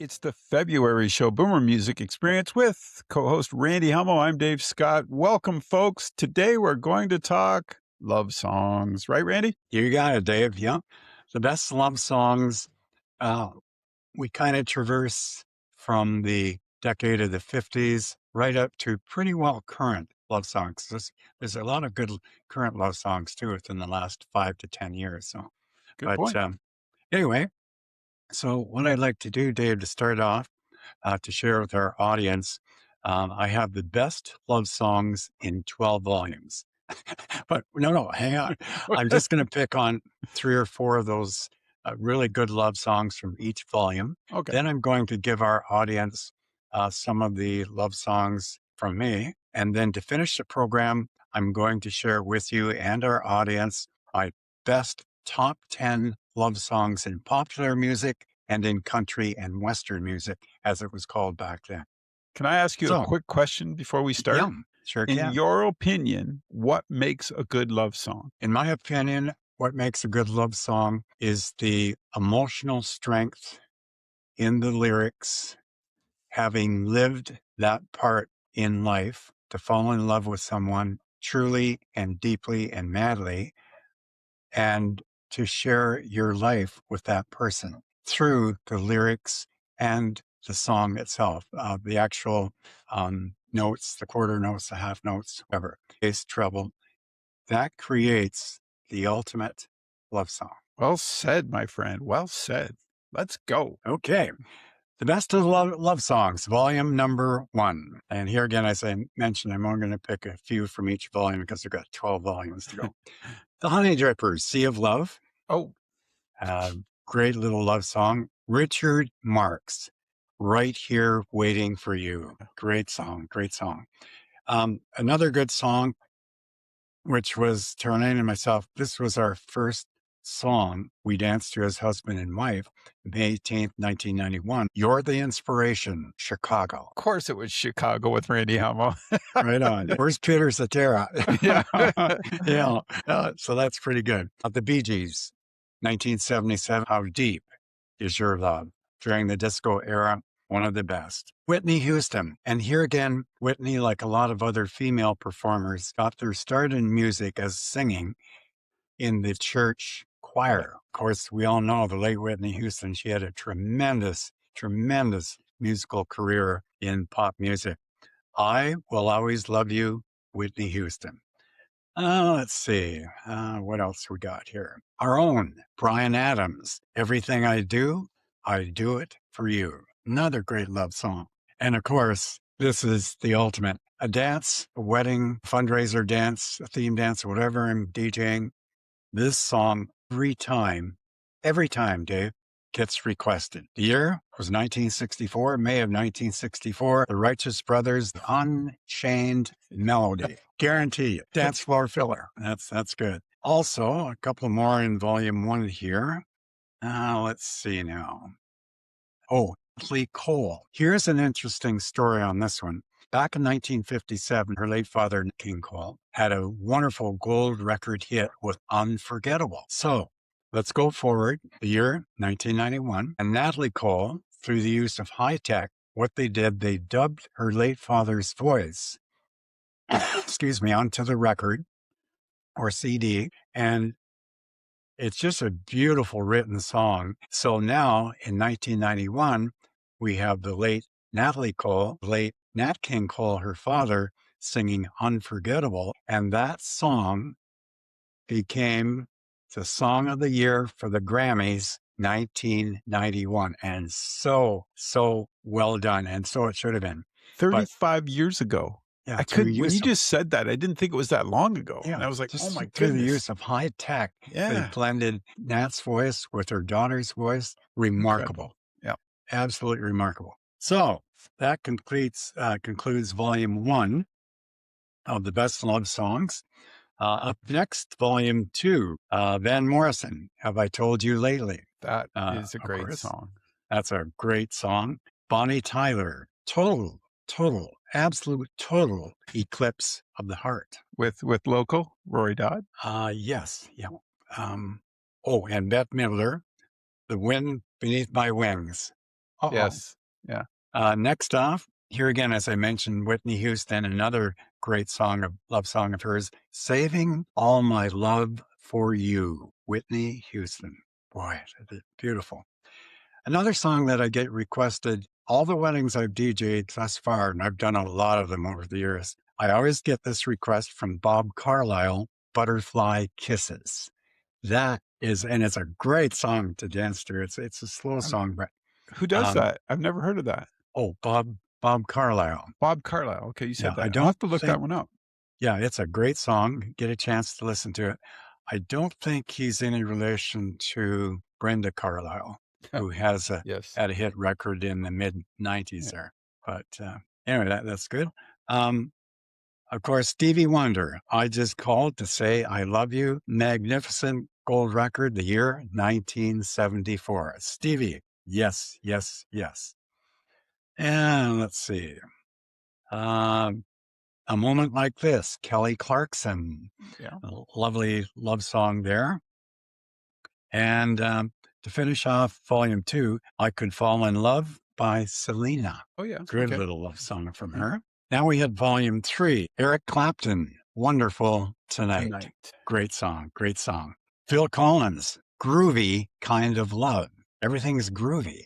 It's the February show, Boomer Music Experience, with co-host Randy Hummel. I'm Dave Scott. Welcome, folks. Today we're going to talk love songs, right, Randy? You got it, Dave. Yeah. The best love songs. Uh, we kind of traverse from the decade of the 50s right up to pretty well current love songs. There's a lot of good current love songs too within the last 5 to 10 years. Good But point. anyway, so what I'd like to do, Dave, to start off, to share with our audience, I have the best love songs in 12 volumes. But no, hang on. I'm just going to pick on 3 or 4 of those really good love songs from each volume. Okay. Then I'm going to give our audience some of the love songs from me. And then to finish the program, I'm going to share with you and our audience my best top 10 love songs in popular music and in country and Western music, as it was called back then. Can I ask you a So, quick question before we yeah, start? sure In can. your opinion, what makes a good love song? In my opinion, what makes a good love song is the emotional strength in the lyrics, having lived that part in life to fall in love with someone truly and deeply and madly, and to share your life with that person through the lyrics and the song itself, the actual notes, the quarter notes, the half notes, whatever, bass, treble. That creates the ultimate love song. Well said, my friend. Well said. Let's go. Okay. The best of love songs, volume number 1. And here again, as I mentioned, I'm only going to pick a few from each volume because we've got 12 volumes to go. The Honey Drippers, Sea of Love, Oh, great little love song. Richard Marx, Right Here Waiting for You. Great song, great song. Another good song, which was Terranaine and myself. This was our first song we danced to as husband and wife, May 18th, 1991. You're the Inspiration, Chicago. of course it was Chicago with Randy Hummel. Right on. Where's Peter Cetera? Yeah. Yeah. So that's pretty good. The Bee Gees, 1977. How Deep Is Your Love? During the disco era, one of the best. Whitney Houston. And here again, Whitney, like a lot of other female performers, got their start in music as singing in the church choir. Of course, we all know the late Whitney Houston. She had a tremendous, tremendous musical career in pop music. I Will Always Love You, Whitney Houston. Let's see. What else we got here? Our own Bryan Adams. Everything I Do It for You. Another great love song. And of course, this is the ultimate. A dance, a wedding, fundraiser dance, a theme dance, whatever I'm DJing. This song, every time, Dave, gets requested. The year was 1964, May of 1964. The Righteous Brothers, Unchained Melody. Guarantee you. Dance floor filler. That's good. Also, a couple more in volume 1 here. Let's see now. Oh, Natalie Cole. Here's an interesting story on this one. Back in 1957, her late father, King Cole, had a wonderful gold record hit with Unforgettable. So let's go forward, the year 1991, and Natalie Cole, through the use of high tech, what they did, they dubbed her late father's voice, excuse me, onto the record or CD, and it's just a beautiful written song. So now in 1991, we have the late Natalie Cole, late Nat King Cole, her father, singing Unforgettable. And that song became the song of the year for the Grammys 1991. And so well done. And so it should have been. 35 years ago. Yeah, I through couldn't, when use you of just said that, I didn't think it was that long ago. And I was like, oh just my through the goodness. use of high tech, they Yeah. blended Nat's voice with her daughter's voice. Remarkable. Yeah. Absolutely remarkable. So that concludes volume 1 of the best love songs. Up next, volume 2, Van Morrison, Have I Told You Lately? That is a Of great course, song. that's a great song. Bonnie Tyler, total, absolute total eclipse of the heart. With local Rory Dodd. Yes, yeah. And Bette Midler, The Wind Beneath My Wings. Uh-oh. Yes. Yeah. Next off, here again, as I mentioned, Whitney Houston, another great love song of hers, Saving All My Love for You, Whitney Houston. Boy, beautiful. Another song that I get requested, all the weddings I've DJ'd thus far, and I've done a lot of them over the years, I always get this request from Bob Carlyle, Butterfly Kisses. That is, and it's a great song to dance to. It's a slow song, but Who does that? I've never heard of that. Bob Carlyle. Bob Carlyle. Okay, you said Yeah, that. I'll have to look that one up. Yeah, it's a great song. Get a chance to listen to it. I don't think he's any relation to Brenda Carlyle, who has Yes. had a hit record in the mid-90s there. But anyway, that's good. Of course, Stevie Wonder, I Just Called to Say I Love You. Magnificent gold record, the year 1974. Stevie, yes, yes, yes. And let's see. A Moment Like This, Kelly Clarkson. Yeah. A lovely love song there. And to finish off volume 2, I Could Fall in Love by Selena. Oh, yeah. Good little love song from her. Now we had volume 3, Eric Clapton, Wonderful Tonight. Great song, great song. Phil Collins, Groovy Kind of Love. Everything's groovy.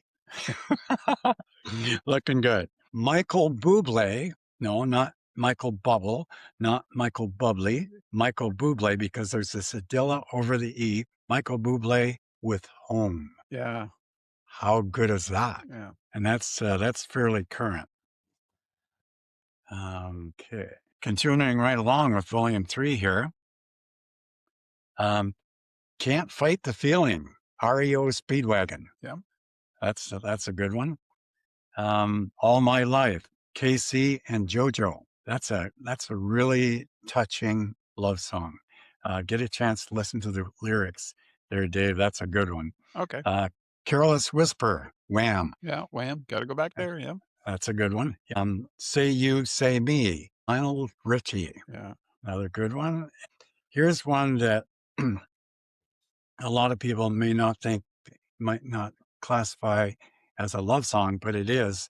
Looking good. Michael Bublé, no, not Michael Bubble, not Michael Bublé, Michael Bublé, because there's this Adilla over the E. Michael Bublé with Home. Yeah. How good is that? Yeah. And that's fairly current. Okay. Continuing right along with volume 3 here. Can't Fight the Feeling, REO Speedwagon. Yeah. That's a good one. All My Life, KC and JoJo. That's a really touching love song. Get a chance to listen to the lyrics there, Dave. That's a good one. Okay. Careless Whisper, Wham. Yeah. Wham. Got to go back there. Yeah. That's a good one. Say You, Say Me, Lionel Richie. Yeah. Another good one. Here's one that a lot of people might not classify as a love song, but it is.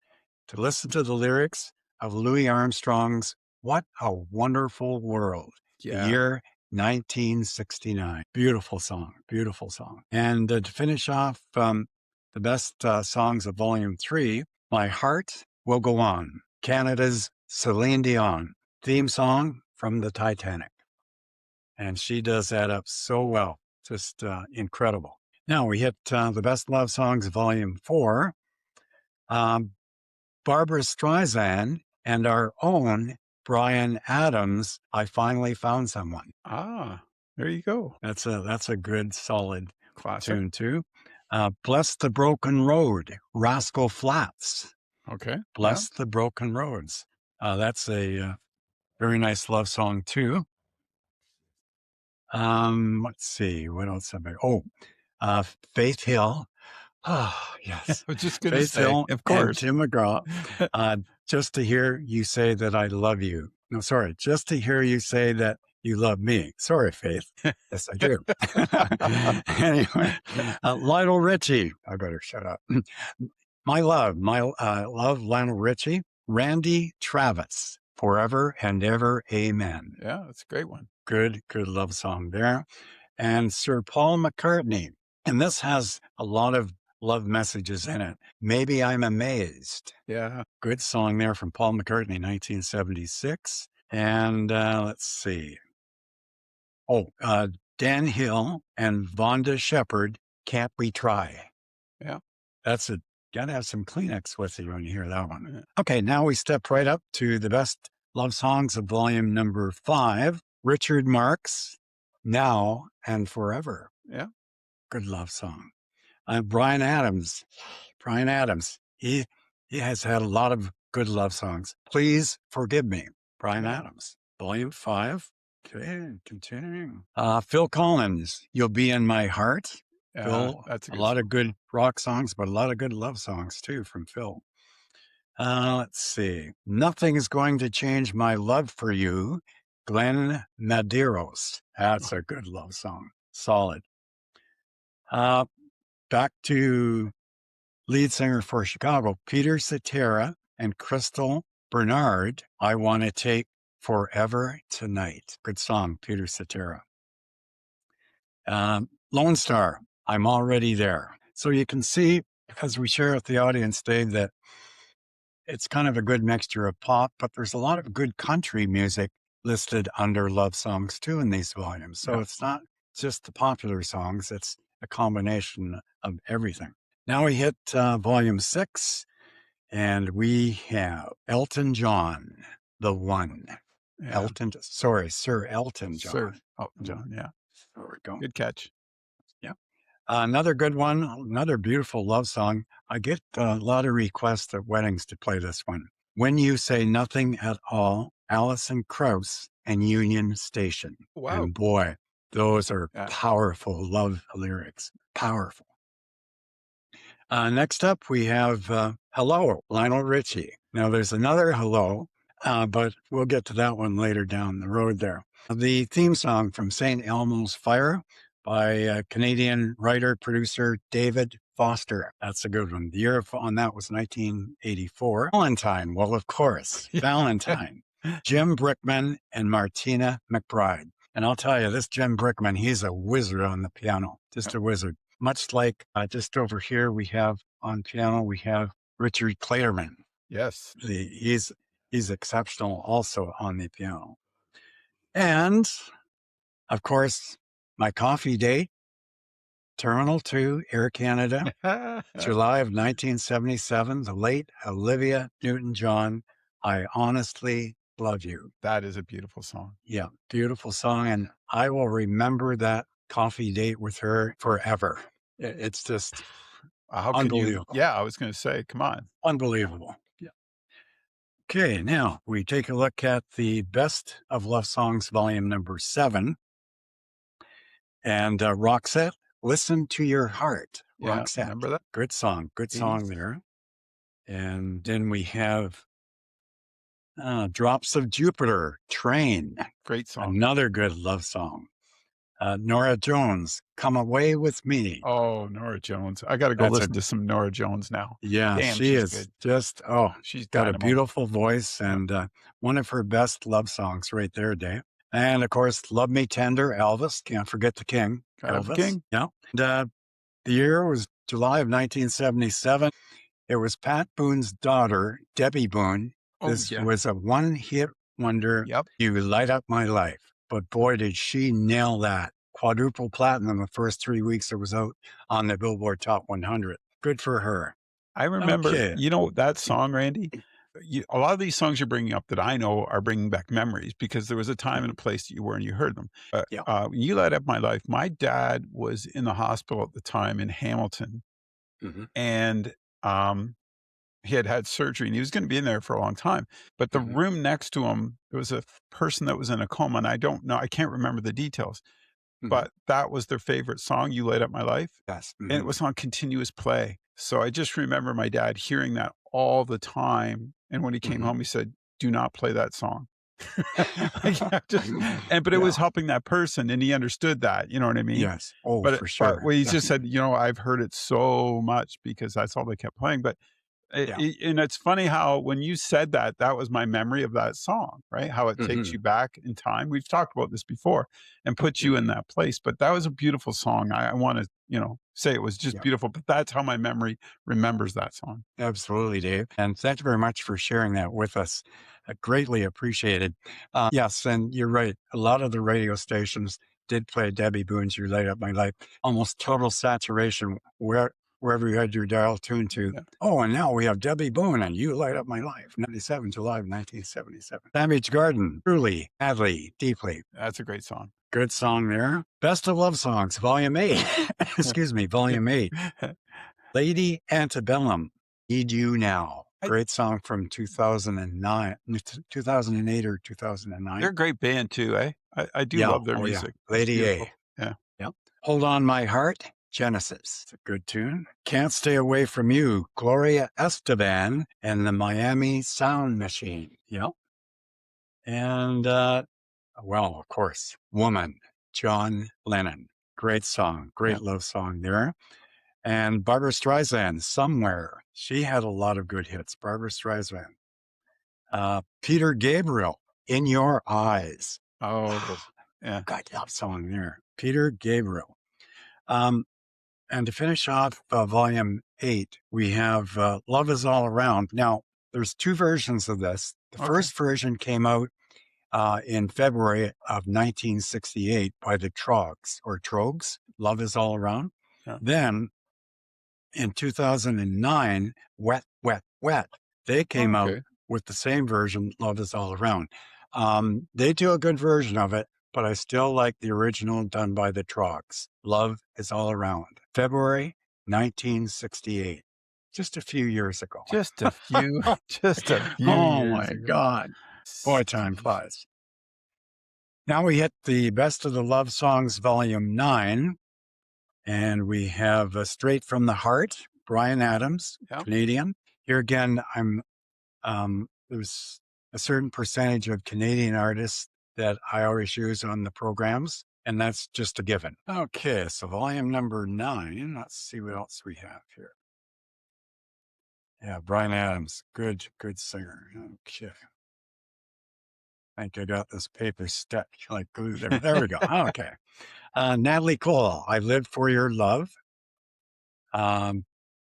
To listen to the lyrics of Louis Armstrong's What a Wonderful World, Yeah. the year 1969. Beautiful song, beautiful song. And to finish off the best songs of volume 3, My Heart Will Go On, Canada's Celine Dion, theme song from the Titanic. And she does that up so well, just incredible. Now we hit the best love songs, volume 4. Barbara Streisand and our own Bryan Adams, I Finally Found Someone. Ah, there you go. That's a good, solid Classic. tune too. Bless the Broken Road, Rascal Flatts. Okay. Bless the Broken Roads. That's a very nice love song too. Let's see, what else have I? Faith Hill. Oh, yes. I was just going to Faith say, Hill of course. and Tim McGraw. Just to hear you say that I love you. No, sorry. Just to hear you say that you love me. Sorry, Faith. Yes, I do. Anyway, Lionel Richie. I better shut up. My love, Lionel Richie. Randy Travis. Forever and Ever. Amen. Yeah, that's a great one. Good love song there. And Sir Paul McCartney. And this has a lot of love messages in it. Maybe I'm Amazed. Yeah. Good song there from Paul McCartney, 1976. And let's see. Dan Hill and Vonda Shepard, Can't We Try? Yeah. That's gotta have some Kleenex with you when you hear that one. Yeah. Okay, now we step right up to the best love songs of volume number 5. Richard Marx, Now and Forever. Yeah. Good love song. Bryan Adams. He has had a lot of good love songs. Please Forgive Me. Bryan Adams. Volume 5. Okay, continuing. Phil Collins, You'll Be in My Heart. Phil, that's a lot of good rock songs, but a lot of good love songs too from Phil. Let's see. Nothing is Going to Change My Love for You. Glenn Medeiros. That's a good love song. Solid. Back to lead singer for Chicago, Peter Cetera and Crystal Bernard, I Want to Take Forever Tonight. Good song, Peter Cetera. Lone Star, I'm Already There. So you can see, as we share with the audience today, that it's kind of a good mixture of pop, but there's a lot of good country music listed under love songs too in these volumes. So Yeah. it's not just the popular songs, it's a combination of everything. Now we hit volume 6, and we have Elton John, The One. Yeah. Sir Elton Sir John. Elton John. Yeah. There we go. Good catch. Yeah. Another good one, another beautiful love song. I get a lot of requests at weddings to play this one. When You Say Nothing at All, Alison Krauss and Union Station. Wow. And boy, those are Yeah. powerful love lyrics. Powerful. Next up, we have Hello, Lionel Richie. Now, there's another Hello, but we'll get to that one later down the road there. The theme song from St. Elmo's Fire by Canadian writer, producer David Foster. That's a good one. The year on that was 1984. Valentine, well, of course, Valentine. Jim Brickman and Martina McBride. And I'll tell you, this Jim Brickman, he's a wizard on the piano, just a wizard. Much like just over here, we have on piano, we have Richard Clayderman. Yes. He's exceptional also on the piano. And of course, my coffee date, Terminal 2, Air Canada, July of 1977, the late Olivia Newton-John, I Honestly Love You. That is a beautiful song. Yeah, beautiful song. And I will remember that coffee date with her forever. It's just How can you? unbelievable. Yeah, I was going to say, come on. Unbelievable. Yeah. Okay, now we take a look at the Best of Love Songs, volume number 7. And Roxette, Listen to Your Heart. Yeah, Roxette. remember that? Good song. Good song Yes. there. And then we have Drops of Jupiter, Train. Great song. Another good love song. Nora Jones, Come Away With Me. Oh, Nora Jones. I got to go That's listen to some Nora Jones now. Yeah, Damn, she she's is good. just, She's got a dynamo. beautiful voice and one of her best love songs right there, Dave. And of course, Love Me Tender, Elvis. Can't forget the king. Gotta have the Elvis. king. Yeah. And, the year was July of 1977. It was Pat Boone's daughter, Debbie Boone. Oh, This yeah. was a one-hit wonder. Yep. You Light Up My Life. But boy, did she nail that. Quadruple platinum the first 3 weeks it was out on the Billboard Top 100. Good for her. I remember, Okay. you know, that song, Randy. A lot of these songs you're bringing up that I know are bringing back memories because there was a time and a place that you were and you heard them. But Yeah. when you light up my life, my dad was in the hospital at the time in Hamilton, Mhm. and he had had surgery and he was going to be in there for a long time. But the Mhm. room next to him, there was a person that was in a coma, and I don't know, I can't remember the details, Mhm. but that was their favorite song, "You Light Up My Life," Yes. and it Mhm. was on continuous play. So I just remember my dad hearing that all the time, and when he came Mhm. home, he said, "Do not play that song." Like, but it Yeah. was helping that person, and he understood that, you know what I mean? Yes. Oh, But for sure. he just said, "You know, I've heard it so much because that's all they kept playing." But Yeah. and it's funny how when you said that, that was my memory of that song, right? How it takes Mhm. you back in time. We've talked about this before and puts you in that place. But that was a beautiful song. I want to, say it was just Yeah. beautiful, but that's how my memory remembers that song. Absolutely, Dave. And thank you very much for sharing that with us. Greatly appreciated. Yes, and you're right. A lot of the radio stations did play Debbie Boone's You Light Up My Life. Almost total saturation wherever you had your dial tuned to. Yeah. Oh, and now we have Debbie Boone and You Light Up My Life, 97, July of 1977. Savage Garden, Truly, Madly, Deeply. That's a great song. Good song there. Best of Love Songs, Volume 8. Excuse me, Volume 8. Lady Antebellum, Need You Now. Great song from 2008 or 2009. They're a great band too, eh? I do Yeah. love their Oh, yeah. music. It's Lady beautiful. A. Yeah. Yep. Hold On My Heart, Genesis. It's a good tune. Can't Stay Away From You, Gloria Esteban and the Miami Sound Machine. Yep. And, well, of course, Woman, John Lennon. Great song. Great love song there. And Barbara Streisand, Somewhere. She had a lot of good hits. Barbara Streisand. Peter Gabriel, In Your Eyes. Oh, yeah. God, that song there. Peter Gabriel. And to finish off volume 8, we have Love Is All Around. Now, there's 2 versions of this. The first version came out in February of 1968 by the Trogs, Love Is All Around. Yeah. Then in 2009, Wet, Wet, Wet, they came out with the same version, Love Is All Around. They do a good version of it, but I still like the original done by the Trogs, Love Is All Around. February 1968, just a few years ago. Just a few Oh years my ago. God. Boy, time flies. Now we hit the Best of the Love Songs, Volume 9, and we have Straight from the Heart, Bryan Adams, Canadian. Here again, there's a certain percentage of Canadian artists that I always use on the programs, and that's just a given. Okay, so volume number 9. Let's see what else we have here. Yeah, Bryan Adams, good singer. Okay. I think I got this paper stuck like glue there. There we go. Okay. Natalie Cole, I Lived for Your Love.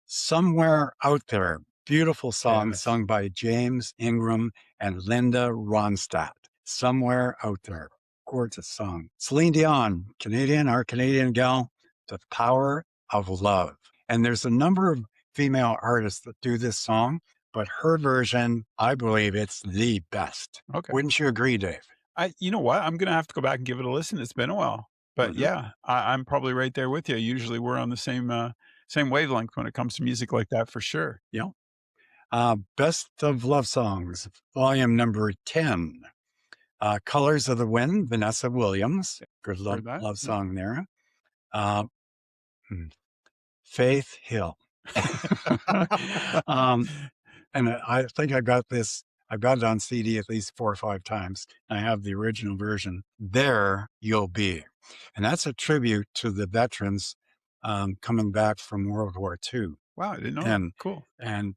Somewhere Out There, beautiful song sung by James Ingram and Linda Ronstadt. Somewhere Out There, gorgeous song. Celine Dion, our Canadian gal, The Power of Love. And there's a number of female artists that do this song, but her version, I believe it's the best. Okay. Wouldn't you agree, Dave? You know what? I'm going to have to go back and give it a listen. It's been a while, but yeah, I'm probably right there with you. Usually we're on the same wavelength when it comes to music like that, for sure. Yeah. Best of Love Songs, volume number 10. Colors of the Wind, Vanessa Williams. Good love song there. Faith Hill. And I think I've got it on CD at least 4 or 5 times. I have the original version, There You'll Be. And that's a tribute to the veterans coming back from World War II. Wow, I didn't know that. Cool.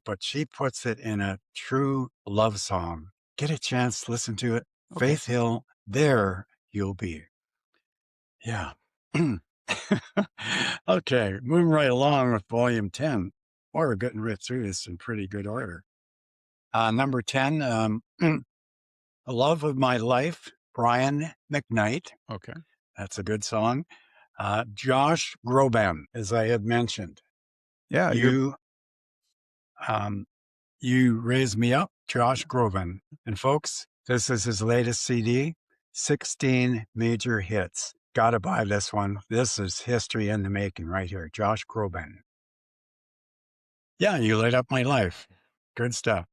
But she puts it in a true love song. Get a chance to listen to it. Faith Hill, There You'll Be. Yeah. Okay, moving right along with volume 10. Boy, we're getting right through this in pretty good order. Number 10, The Love of My Life, Brian McKnight. Okay. That's a good song. Josh Groban, as I had mentioned. Yeah. You Raise Me Up, Josh Groban. And folks, this is his latest CD, 16 major hits. Gotta buy this one. This is history in the making right here. Josh Groban. Yeah, You Light Up My Life. Good stuff.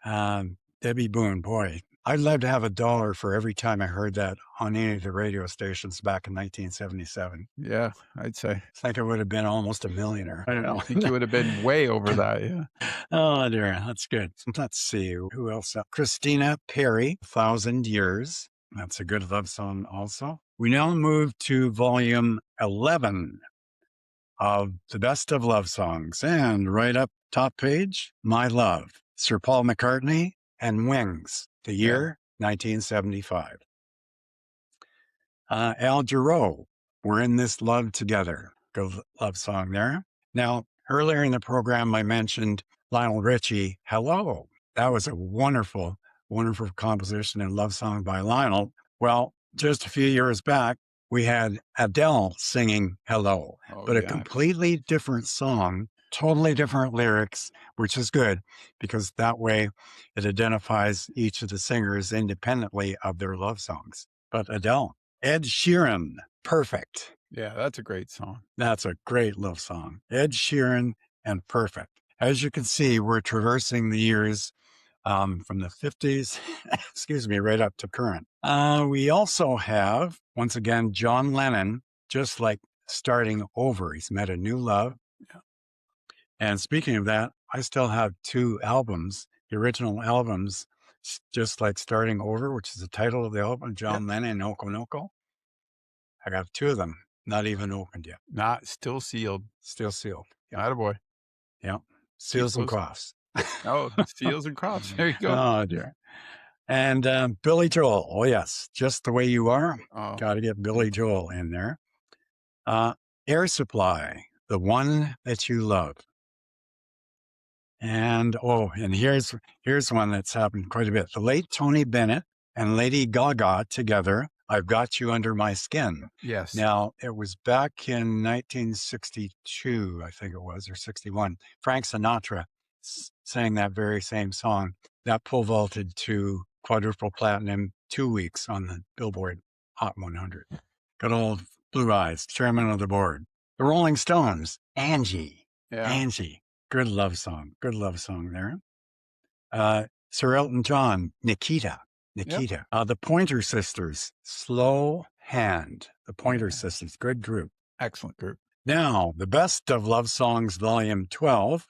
Debbie Boone, boy, I'd love to have $1 for every time I heard that on any of the radio stations back in 1977. Yeah, I'd say. I think I would have been almost a millionaire. I don't know. I think you would have been way over that, yeah. Oh, dear. That's good. Let's see. Who else? Christina Perri, 1,000 Years. That's a good love song also. We now move to volume 11 of the Best of Love Songs. And right up top page, My Love, Sir Paul McCartney and Wings, the year 1975. Al Jarreau, We're in This Love Together. Good love song there. Now, earlier in the program, I mentioned Lionel Richie, Hello. That was a wonderful, wonderful composition and love song by Lionel. Well, just a few years back, we had Adele singing Hello, but a completely different song, totally different lyrics, which is good because that way it identifies each of the singers independently of their love songs. But Adele, Ed Sheeran, Perfect. Yeah, that's a great song. That's a great love song. Ed Sheeran and Perfect. As you can see, we're traversing the years from the 50s, right up to current. We also have, once again, John Lennon, just like starting over. He's met a new love. Yeah. And speaking of that, I still have 2 albums, the original albums, just like starting over, which is the title of the album, John Lennon, Noko Noko. I got 2 of them. Not even opened yet. Not still sealed. Still sealed. Yeah. Attaboy. Yeah. Seals and close. crofts. Oh, seals and crofts. There you go. Oh, dear. And Billy Joel. Oh, yes. Just the way you are. Oh, Got to get Billy Joel in there. Air Supply, the one that you love. And here's one that's happened quite a bit. The late Tony Bennett and Lady Gaga together, I've Got You Under My Skin. yes. Now, it was back in 1962, I think it was, or 61. Frank Sinatra sang that very same song. That pole vaulted to quadruple platinum 2 weeks on the Billboard Hot 100. Good old Blue Eyes, chairman of the board. The Rolling Stones, Angie. Yeah. Angie. Good love song. Good love song there. Sir Elton John, Nikita. Nikita. The Pointer Sisters, Slow Hand. The Pointer Sisters, good group. Excellent group. Now, the Best of Love Songs, Volume 12,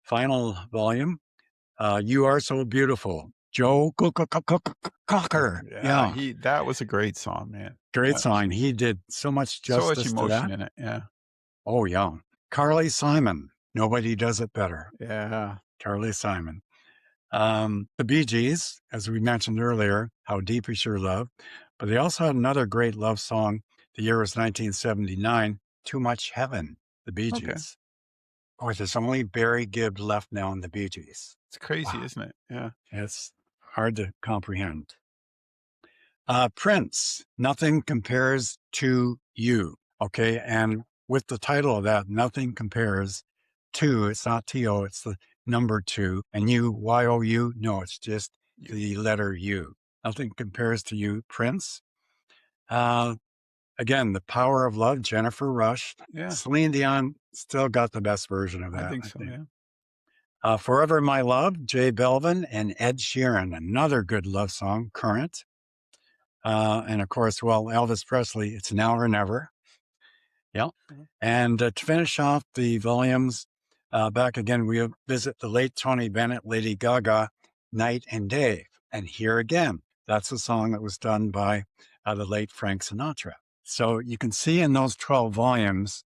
final volume. You Are So Beautiful. Joe Cocker. Yeah. That was a great song, man. Great song. He did so much justice so much emotion to that. in it. Yeah. Oh, yeah. Carly Simon. Nobody does it better. Yeah. Carly Simon. The Bee Gees, as we mentioned earlier, How Deep Is Your Love. But they also had another great love song. The year was 1979, Too Much Heaven, the Bee Gees. Okay. Oh, there's only Barry Gibb left now in the Bee Gees. It's crazy, isn't it? Yeah. It's hard to comprehend. Prince, Nothing Compares to You. Okay, and with the title of that, Nothing Compares to, it's not T-O, it's the number 2. And you, Y-O-U, no, it's just the letter U. Nothing Compares to You, Prince. Again, The Power of Love, Jennifer Rush. Yeah. Celine Dion still got the best version of that. I think so, yeah. Forever My Love, Jay Belvin and Ed Sheeran, another good love song, current. And of course, well, Elvis Presley, It's Now or Never. Yeah. And to finish off the volumes, back again, we visit the late Tony Bennett, Lady Gaga, Night and Day. And here again, that's a song that was done by the late Frank Sinatra. So you can see in those 12 volumes,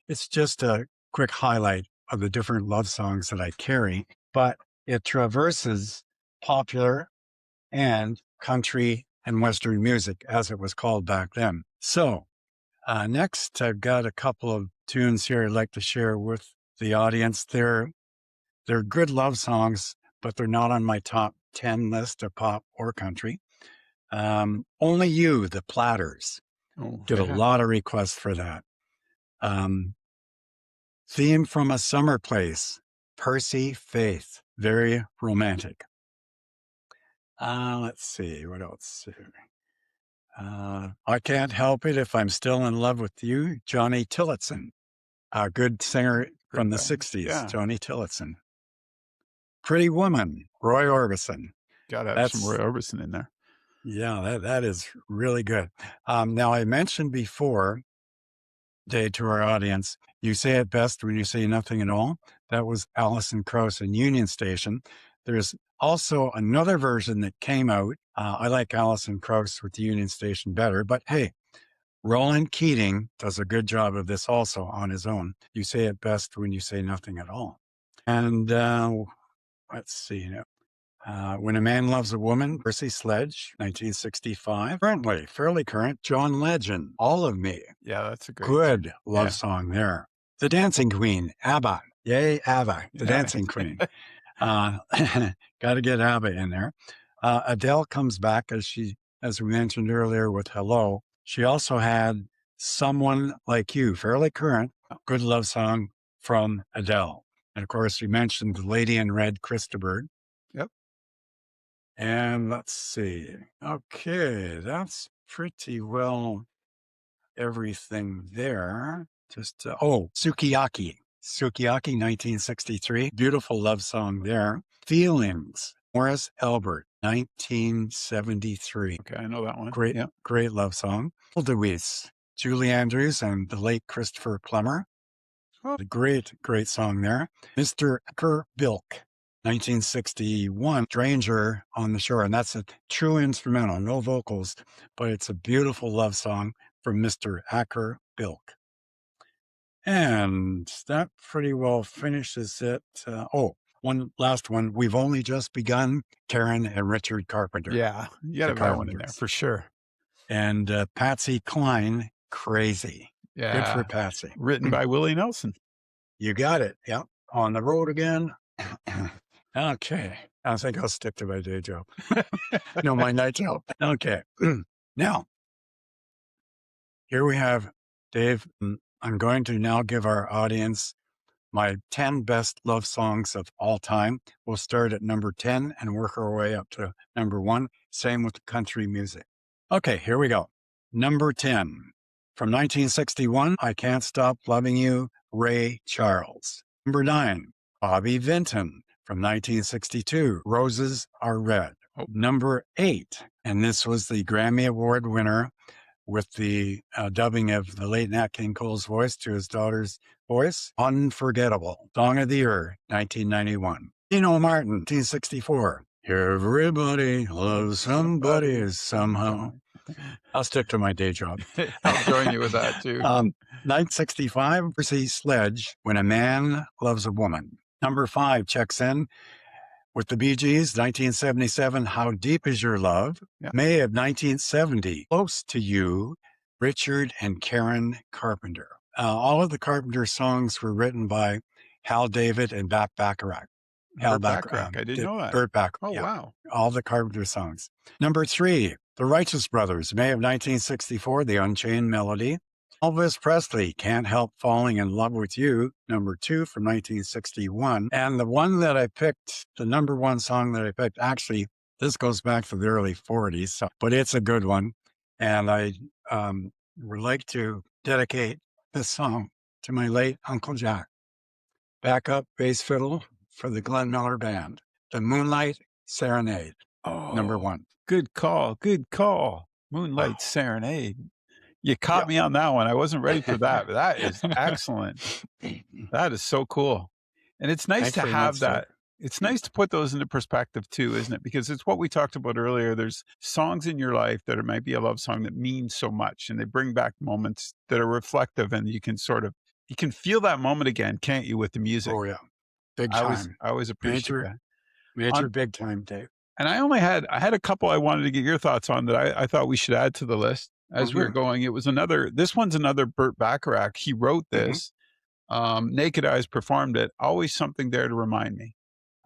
it's just a quick highlight of the different love songs that I carry, but it traverses popular and country and Western music, as it was called back then. So next, I've got a couple of tunes here I'd like to share with the audience. They're good love songs, but they're not on my top 10 list of pop or country. Only You, the Platters. Get a lot of requests for that. Theme from a Summer Place, Percy Faith. Very romantic. Let's see, what else? I Can't Help It If I'm Still in Love with You, Johnny Tillotson. A good singer from the 60s, Johnny Tillotson. Pretty Woman, Roy Orbison. Got to have some Roy Orbison in there. Yeah, that is really good. Now, I mentioned before, Dave, to our audience, You Say It Best When You Say Nothing at All. That was Alison Krauss in Union Station. There's also another version that came out. I like Alison Krauss with the Union Station better, but hey, Roland Keating does a good job of this also on his own. You Say It Best When You Say Nothing at All. And let's see. When a Man Loves a Woman, Percy Sledge, 1965. Currently, fairly current, John Legend, All of Me. Yeah, that's a good love song there. The Dancing Queen, ABBA. Yay, ABBA, the Dancing Queen. Got to get ABBA in there. Adele comes back, as we mentioned earlier, with Hello. She also had Someone Like You, fairly current, good love song from Adele. And of course, we mentioned the Lady in Red, Krista Bird. Yep. And let's see. Okay, that's pretty well everything there. Just, Sukiyaki. Sukiyaki, 1963. Beautiful love song there. Feelings, Morris Albert, 1973. Okay, I know that one. Great love song. Deweese, Julie Andrews and the late Christopher Plummer. A great song there. Mr. Bilk, 1961, Stranger on the Shore. And that's a true instrumental, no vocals, but it's a beautiful love song from Mr. Acker Bilk. And that pretty well finishes it. One last one. We've only just begun. Karen and Richard Carpenter. Yeah, you got to have that one in there for sure. And Patsy Cline, Crazy. Yeah. Good for Patsy. Written by Willie Nelson. You got it. Yeah. On the road again. Okay. I think I'll stick to my day job. No, my night job. Okay. Now, here we have, Dave, I'm going to now give our audience my 10 best love songs of all time. We'll start at number 10 and work our way up to number 1. Same with the country music. Okay, here we go. Number 10. From 1961, I Can't Stop Loving You, Ray Charles. Number 9, Bobby Vinton. From 1962, Roses Are Red. Number 8, and this was the Grammy Award winner with the dubbing of the late Nat King Cole's voice to his daughter's voice, Unforgettable. Song of the Year, 1991. Dino Martin, 1964. Everybody loves somebody somehow. I'll stick to my day job. I'll join you with that too. 1965, Percy Sledge, When a Man Loves a Woman. Number 5 checks in with the Bee Gees, 1977, How Deep Is Your Love? Yeah. May of 1970, Close to You, Richard and Karen Carpenter. All of the Carpenter songs were written by Hal David and Burt Bacharach. Burt Bacharach, I didn't know that. Burt Bacharach. Oh, yeah. Wow. All the Carpenter songs. Number 3, The Righteous Brothers, May of 1964, The Unchained Melody. Elvis Presley, Can't Help Falling in Love with You, number 2 from 1961. And the one that I picked, the number 1 song that I picked, actually, this goes back to the early 40s, but it's a good one. And I would like to dedicate this song to my late Uncle Jack. Backup bass fiddle for the Glenn Miller Band, The Moonlight Serenade, number 1. Good call. Good call. Moonlight Serenade. You caught me on that one. I wasn't ready for that, but that is excellent. That is so cool. And it's nice to have that. It's nice to put those into perspective too, isn't it? Because it's what we talked about earlier. There's songs in your life that might be a love song that means so much, and they bring back moments that are reflective, and you can you can feel that moment again, can't you, with the music? Oh yeah. Big time. I always appreciate that. Major big time, Dave. And I had a couple I wanted to get your thoughts on that I thought we should add to the list. As we were going, this one's another Burt Bacharach. He wrote this. Naked Eyes performed it. Always Something There to Remind Me.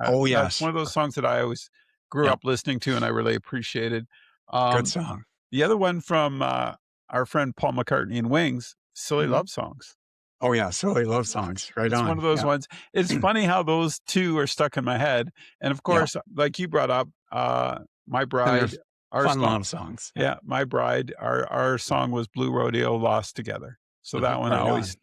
Yes. That's one of those songs that I always grew up listening to and I really appreciated. Good song. The other one from our friend Paul McCartney and Wings, Silly Love Songs. Oh yeah, Silly Love Songs. Right on. It's one of those ones. It's funny how those two are stuck in my head. And of course, like you brought up, My Bride. Our fun love songs. Yeah, My Bride, our song was Blue Rodeo, Lost Together. So that one always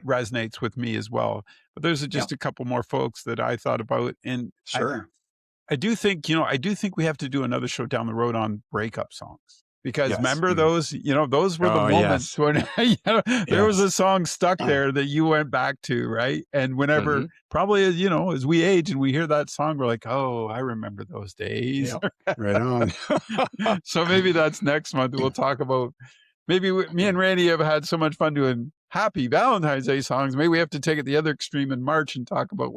resonates with me as well. But there's just a couple more folks that I thought about. And I do think we have to do another show down the road on breakup songs. Because remember those, those were the moments when there was a song stuck there that you went back to, right? And whenever, probably, as we age and we hear that song, we're like, oh, I remember those days. Right on. So maybe that's next month. We'll talk about, me and Randy have had so much fun doing happy Valentine's Day songs. Maybe we have to take it the other extreme in March and talk about,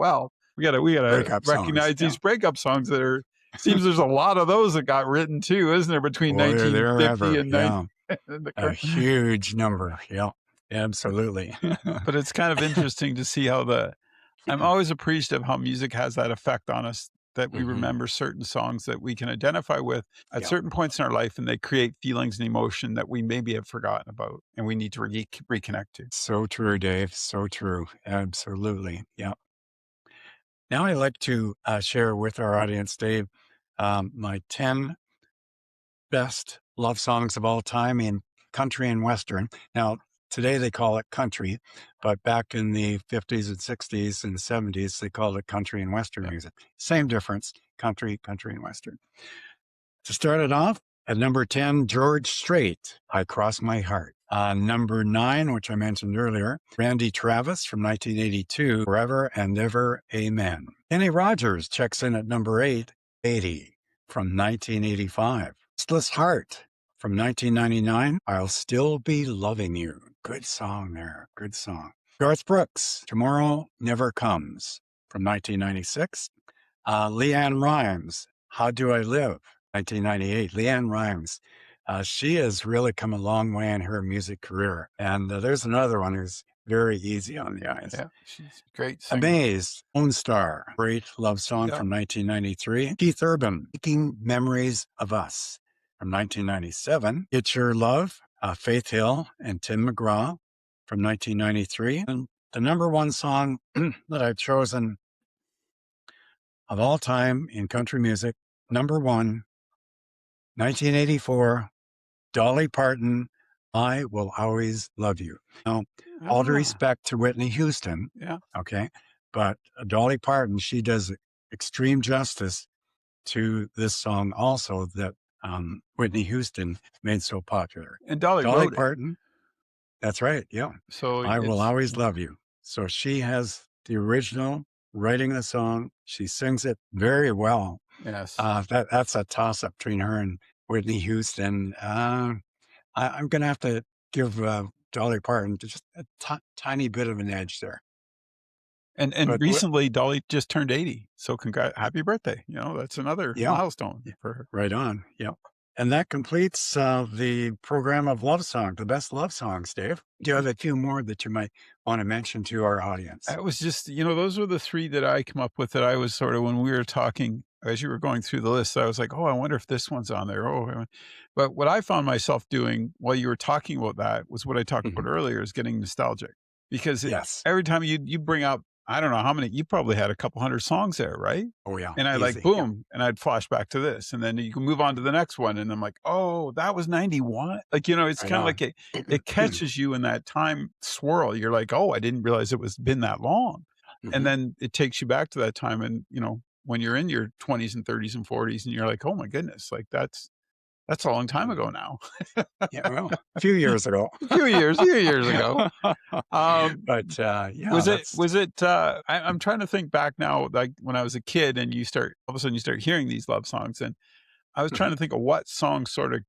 we gotta recognize these breakup songs that are, seems there's a lot of those that got written too, isn't there? Between 1950 and 19... A huge number. Yeah, absolutely. But it's kind of interesting to see how I'm always appreciative how music has that effect on us, that we remember certain songs that we can identify with at certain points in our life, and they create feelings and emotion that we maybe have forgotten about and we need to reconnect to. So true, Dave. So true. Absolutely. Yeah. Now I'd like to share with our audience, Dave, my 10 best love songs of all time in country and Western. Now, today they call it country, but back in the 50s and 60s and 70s, they called it country and Western music. Same difference, country and Western. To start it off, at number 10, George Strait, I Cross My Heart. Number 9, which I mentioned earlier, Randy Travis from 1982, Forever and Ever, Amen. Kenny Rogers checks in at number 8, 80 from 1985. Restless Heart, from 1999, I'll Still Be Loving You. Good song there. Good song. Garth Brooks, Tomorrow Never Comes from 1996. LeAnn Rimes, How Do I Live? 1998. LeAnn Rimes. She has really come a long way in her music career. And there's another one who's very easy on the eyes. Yeah, she's a great singer. Amaze, Lone Star, great love song from 1993. Keith Urban, Making Memories of Us from 1997. It's Your Love, Faith Hill and Tim McGraw from 1993. And the number one song that I've chosen of all time in country music, number one, 1984, Dolly Parton, I Will Always Love You. Now, all due respect to Whitney Houston, okay, but Dolly Parton, she does extreme justice to this song also that Whitney Houston made so popular. And Dolly Parton, that's right, yeah. So I Will Always Love You. So she has the original writing the song. She sings it very well. Yes. That's a toss-up between her and Whitney Houston. I'm going to have to give Dolly Parton just a tiny bit of an edge there. And recently, Dolly just turned 80. So happy birthday. You know, that's another milestone for her. Right on. Yeah. And that completes the program of love songs, the best love songs, Dave. Do you have a few more that you might want to mention to our audience? It was just, those were the three that I come up with that I was sort of, when we were talking, as you were going through the list, I was like, oh, I wonder if this one's on there. Oh, but what I found myself doing while you were talking about that was what I talked about earlier, is getting nostalgic. Because every time you bring up, I don't know how many, you probably had a couple hundred songs there, right? Oh, yeah. And I like, boom, and I'd flash back to this. And then you can move on to the next one. And I'm like, oh, that was 91. Like, it's kind of like it catches you in that time swirl. You're like, oh, I didn't realize it was been that long. And then it takes you back to that time. And, when you're in your 20s and 30s and 40s and you're like, oh my goodness, like that's a long time ago now. Yeah, well, a few years ago. a few years ago. Was it, I'm trying to think back now, like when I was a kid and all of a sudden you start hearing these love songs, and I was trying to think of what song sort of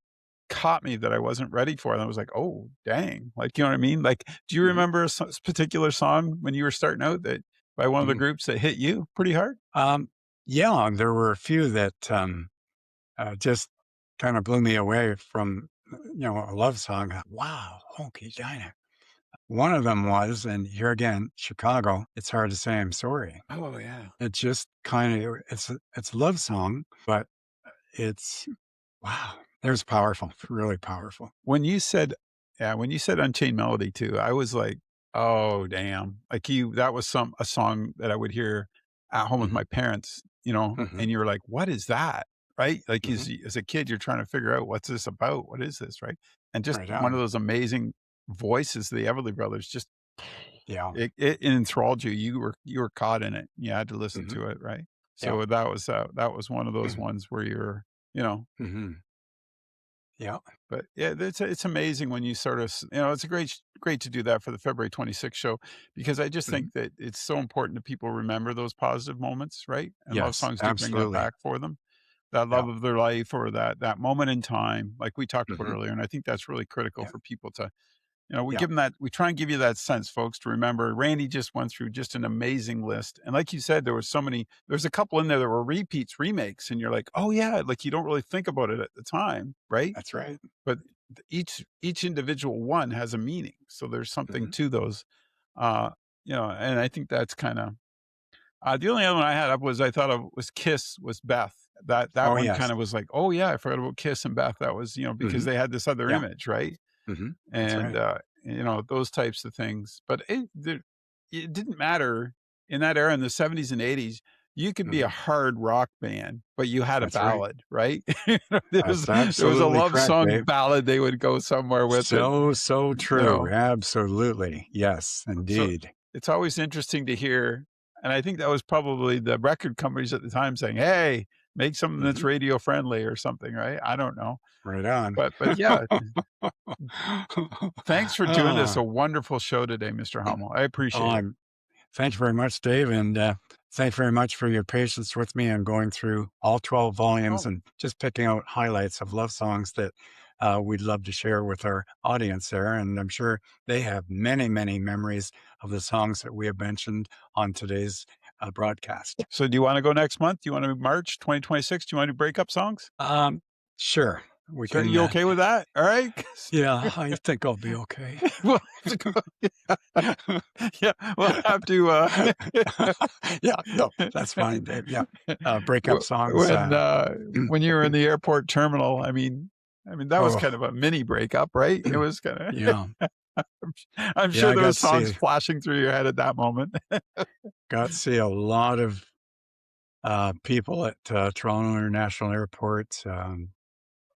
caught me that I wasn't ready for. And I was like, oh, dang. Like, you know what I mean? Like, do you remember a particular song when you were starting out that by one of the groups that hit you pretty hard? Yeah, there were a few that just kind of blew me away from, a love song. Wow, okay, Dinah. One of them was, and here again, Chicago, It's Hard to Say I'm Sorry. Oh, yeah. It just kind of, it's a love song, but it's, wow, there's powerful, really powerful. When you said Unchained Melody too, I was like, oh, damn. Like that was a song that I would hear at home with my parents, and you're like, what is that? Right? Like as a kid, you're trying to figure out, what's this about? What is this? Right. And just one of those amazing voices, the Everly Brothers, just, it enthralled you. You were caught in it. You had to listen to it. Right. So that was one of those ones where you're, Yeah. But yeah, it's amazing when you sort of, it's great to do that for the February 26th show, because I just think that it's so important that people remember those positive moments, right? And love songs do bring that back for them. That love of their life, or that moment in time, like we talked about earlier. And I think that's really critical for people to, we give them that, we try and give you that sense, folks, to remember. Randy just went through just an amazing list. And like you said, there's a couple in there that were repeats, remakes, and you're like, oh yeah, like you don't really think about it at the time, right? That's right. But each individual one has a meaning. So there's something to those, and I think that's kind of, the only other one I had up was, I thought of was Kiss, was Beth. That one kind of was like, oh yeah, I forgot about Kiss and Beth. That was, because they had this other image, right? And, those types of things. But it didn't matter in that era, in the 70s and 80s. You could be a hard rock band, but you had a ballad, right? There was a love song ballad they would go somewhere with. So true. Absolutely. Yes, indeed. So it's always interesting to hear. And I think that was probably the record companies at the time saying, hey, make something that's radio friendly or something, right? I don't know. Right on. But yeah. Thanks for doing this. A wonderful show today, Mr. Hummel. I appreciate it. Thank you very much, Dave. And thank you very much for your patience with me and going through all 12 volumes and just picking out highlights of love songs that we'd love to share with our audience there. And I'm sure they have many, many memories of the songs that we have mentioned on today's broadcast. So do you want to go next month? Do you want to March 2026? Do you want to do breakup songs? Sure. We can. You okay with that? All right. Yeah, I think I'll be okay. Yeah, we'll have to. Yeah, no, that's fine, Dave. Yeah, breakup songs. When you were in the airport terminal, I mean, that was kind of a mini breakup, right? It was kind of. Yeah. I'm sure there were songs flashing through your head at that moment. Got to see a lot of people at Toronto International Airport.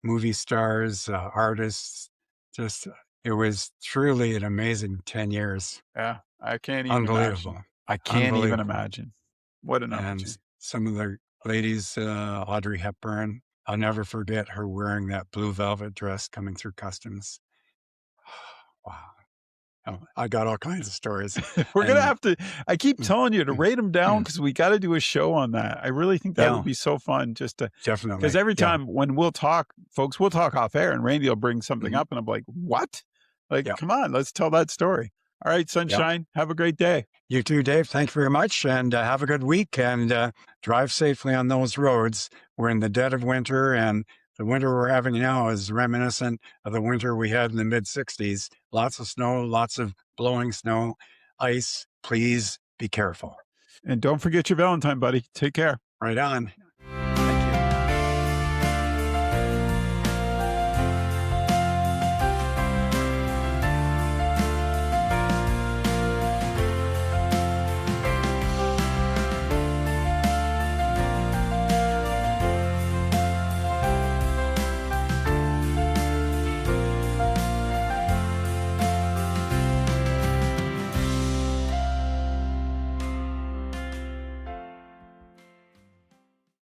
Movie stars, artists, just, it was truly an amazing 10 years. Yeah, I can't even Unbelievable. imagine. I can't even imagine. What an opportunity. And some of the ladies, Audrey Hepburn, I'll never forget her wearing that blue velvet dress coming through customs. Wow. Oh, I got all kinds of stories. We're going to have to, I keep telling you to rate them down because we got to do a show on that. I really think that would be so fun just to, definitely. Because every time when we'll talk, folks, we'll talk off air and Randy will bring something up and I'm like, what? Like, come on, let's tell that story. All right, Sunshine, have a great day. You too, Dave. Thank you very much. And have a good week and drive safely on those roads. We're in the dead of winter and the winter we're having now is reminiscent of the winter we had in the mid-60s. Lots of snow, lots of blowing snow, ice. Please be careful. And don't forget your Valentine, buddy. Take care. Right on.